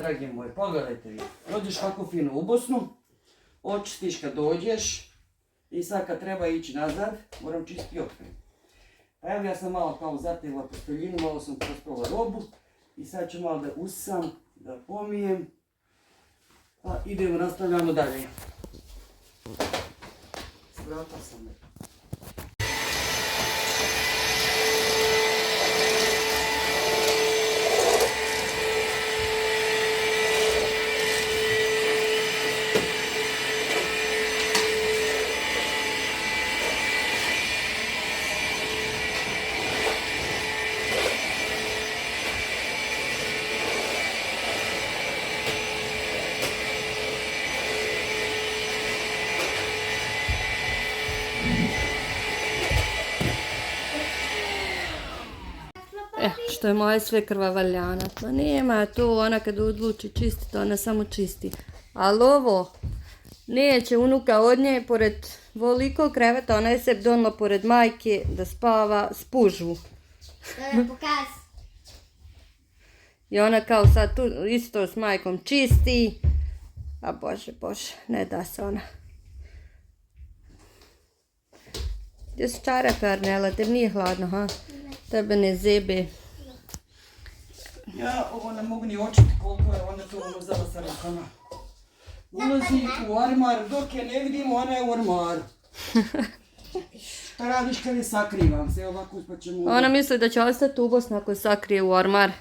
dragi moji, pogledajte vi. Dođeš kako fino u Bosnu, očistiš kad dođeš i sad kad treba ići nazad, moram čistiti okren. Pa evo ja sam malo kao zategla posteljinu, malo sam prosprala robu i sad ću malo da usam, da pomijem, pa idemo, nastavljamo dalje. Svrata sam me. Što je moja svekrva valjana. Pa nema to, ona kad odluči čistiti, ona samo čisti. Ali ovo, neće unuka od nje, pored voliko kreveta, ona je se donila pored majke da spava s pužu. Da pokaz. I ona kao sad tu isto s majkom čisti. A bože, ne da se ona. Gdje su čarape, Arnela? Tebi nije hladno, ha? Tebe ne zebe. Ja ovo ne mogu ni očiti koliko je ona to umazala sa rukama. Ulazi u ormar, dok je ne vidimo, ona je u ormaru. Šta radiš kad je sakrivam se, ovako pa ćemo... Ona misli da će ostati u Bosnu ako sakrije u ormar.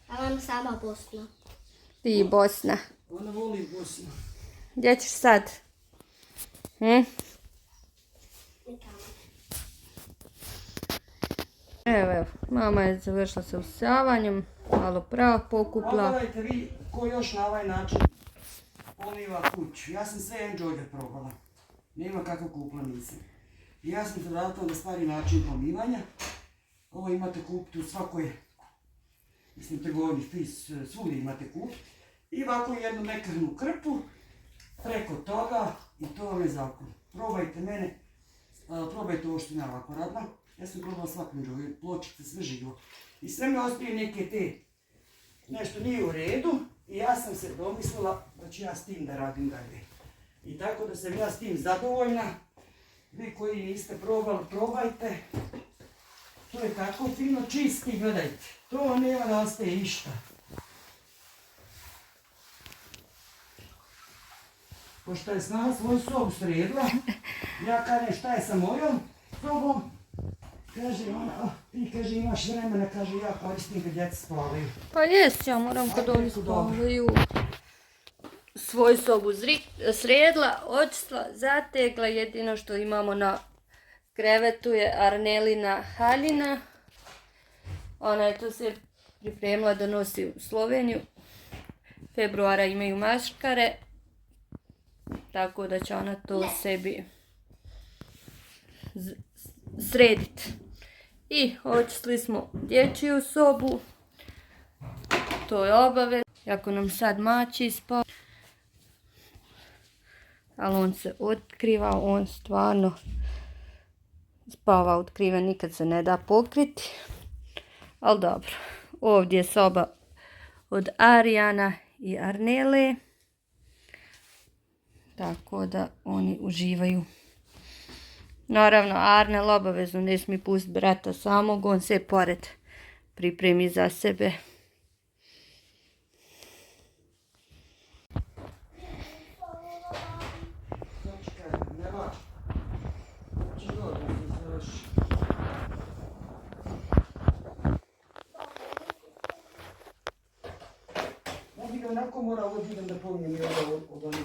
A ona sama Bosna. Ti Bosna. Ona voli Bosnu. Gdje ćeš sad? Evo, mama je završila sa usavanjem, malo prah pokupla. Pogledajte vi ko još na ovaj način poliva kuću. Ja sam sve enjoyer probala. Nema kako kupla nisam. I ja sam se vratila na stari način pomivanja. Ovo imate kupiti u svakoj, mislim, trgovini, svugdje imate kupiti. I ovako jednu mekarnu krpu preko toga i to vam je zakon. Probajte mene, probajte ovo što sam ja ovako radila. Ja sam probala svaku među pločice, sve živo. I sve mi ostaje neke te, nešto nije u redu i ja sam se domislila da ću ja s tim da radim dalje. I tako da sam ja s tim zadovoljna. Vi koji niste probali, probajte. To je tako fino čisti, gledajte. To nema da ostaje išta. Pošto je Snaha svoju sobu sredila, ja kažem šta je sa mojom sobom. Kaže ona, ti kaže imaš vremena, kaže ja koristim kad djeca spavaju. Pa jest, ja moram kad oni spavaju. Svoju sobu sredila, očistila, zategla, jedino što imamo na krevetu je Arnelina haljina. Ona je to se pripremila da nosi u Sloveniju. Februara imaju maškare, tako da će ona to sebi srediti. I očistili smo dječju sobu, to je obavez. Ako nam sad mači spava, ali on se otkriva, on stvarno spava otkriven, nikad se ne da pokriti. Ali dobro, ovdje je soba od Arijana i Arnele, tako da oni uživaju. Naravno, Arnel obavezno ne smije pustiti brata samog, on se pored pripremi za sebe. Onako mora ovo idem da pomijem i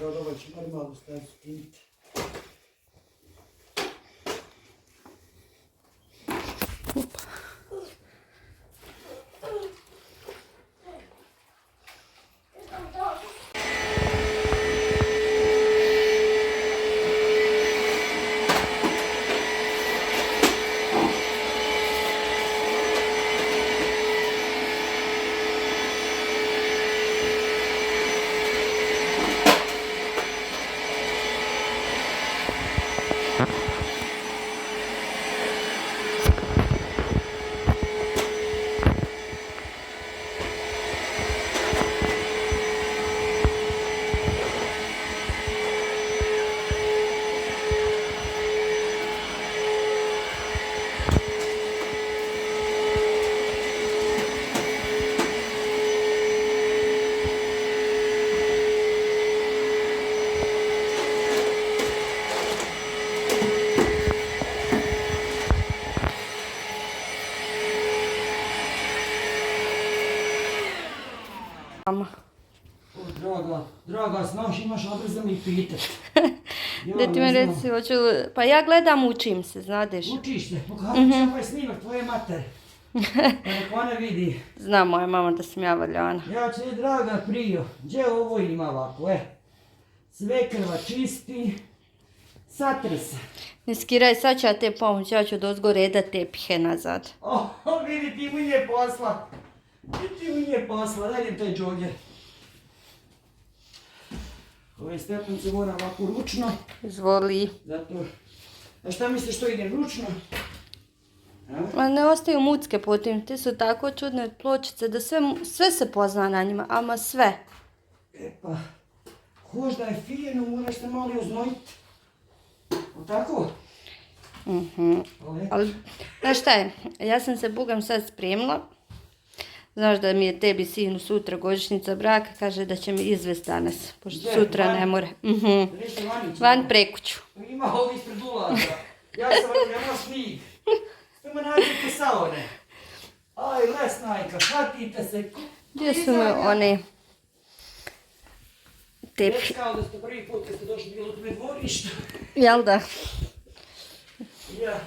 ovo će malo staviti spiniti. draga snaš, imaš obraza mi pitat. Da ti mi reci, hoću... Pa ja gledam, učim se, znadeš. Učiš se, pokazat ću ovaj snimak tvoje matere. Pa nek ona vidi. Zna moja mama da sam ja valjana. Ja ću draga prio, gdje ovo ima ovako, sve krva čisti, satre se. Ne skiraj, sad ću ja te pomoći, ja ću dozgo redat tepihe nazad. Vidi ti mu nije posla. Ti mu nije posla, daj mi taj džoger. Ove stepence mora ovako ručno. Izvoli. Zato... A šta misliš što ide ručno? Ma ne ostaju mucke po tim, ti su tako čudne pločice da sve se pozna na njima, ama sve. E pa, hoš da je fijeno, moraš se malo oznojiti. O tako? Ali, znaš šta je, ja sam se bugam sad spremila. Znaš da mi je tebi sinu sutra godišnjica braka, kaže da će me izvesti danas, pošto sutra ne more. Van prekuću. Ima ovdje ispred ulaza. Ja sam imao snijeg. Ima nađete saone. Aj, lesnajka, hvatite se. Gdje su me one tepi? Već kao da ste prvi put kad ste došli bilo u tome dvorištu. Jel da? Ja.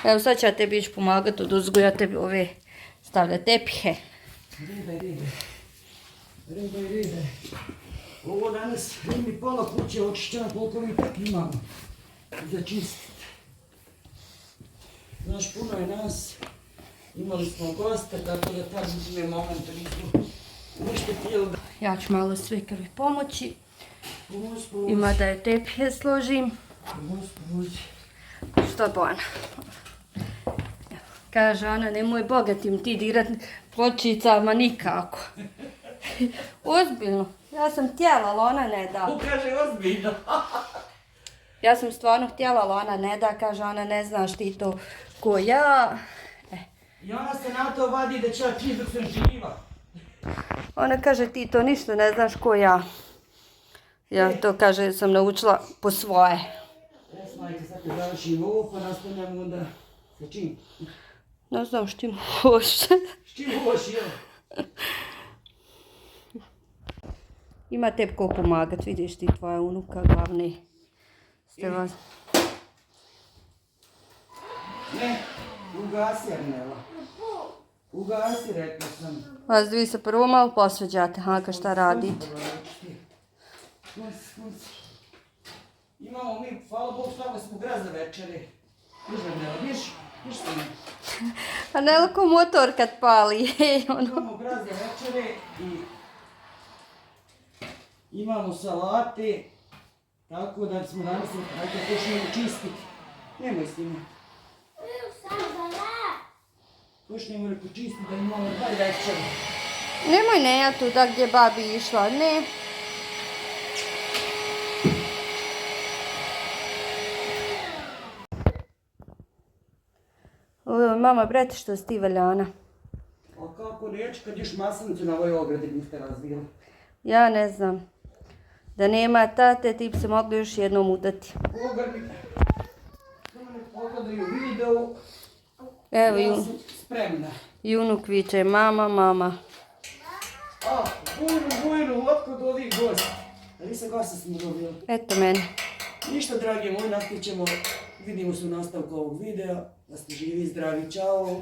Evo sad ću ja tebi ići pomagati od uzgoja, ja tebi ove stavlja tepihe. Ribaj. Ovo danas mi pola kuće očišćena koliko mi tak imamo za čistiti. Znaš, puno je nas, imali smo goste, tako da tako me moment nismo ništa htjeli da... Ja ću malo sve krvi pomoći. Pomoć. Ima da je tepihe složim. Pomoć. Što bo Ana? Kaže Ana, nemoj bogatim ti dirat pločicama nikako. Ozbiljno. Ja sam htjela, ali ona ne da. On kaže ozbiljno. Ja sam stvarno htjela, ali ona ne da. Kaže ona, ne znaš ti to ko ja. I ona se na to vadi da će ja čist dok sam živa. Ona kaže, ti to ništa ne znaš ko ja. Ja to, kaže, sam naučila po svoje. Majke, sad kad završimo ovo, pa nastavljamo onda sa čim? Ne znam što ima hoš. S čim hoš, jel? Ima tebi ko pomagat, vidiš ti tvoja unuka, glavni. Ste vas... Ne, ugasi Arnela. Ugasi, rekla sam. Vas dvi se prvo malo posveđate, Hanka šta radite. Skunci. Imamo mi, hvala Bogu, stavili smo graz za večeri. Viš Arnela, viš što mi? A ne ko motor kad pali, Imamo graz za večeri i imamo salate, tako da smo danas, ajde, počnemo čistiti. Nemoj s njima. Počnemo reko čistiti da imamo daj večeri. Nemoj ne, ja tu da gdje babi išla, ne. Mama, brate, što si ti valjana? A kako neću kad još maslinicu na ovoj ogradi niste razvili? Ja ne znam. Da nema tate, ti bi se mogli još jednom udati. Ogradi. Samo ne pogledaju video. Evo, Ja sam spremna. i unuk viče, mama. A, bujru, otkud ovih gosti? Ali se gosta smo dobili. Eto mene. Ništa, dragi moji, nastavit ćemo, vidimo se u nastavku ovog videa. Da ste živi i zdravi, čao!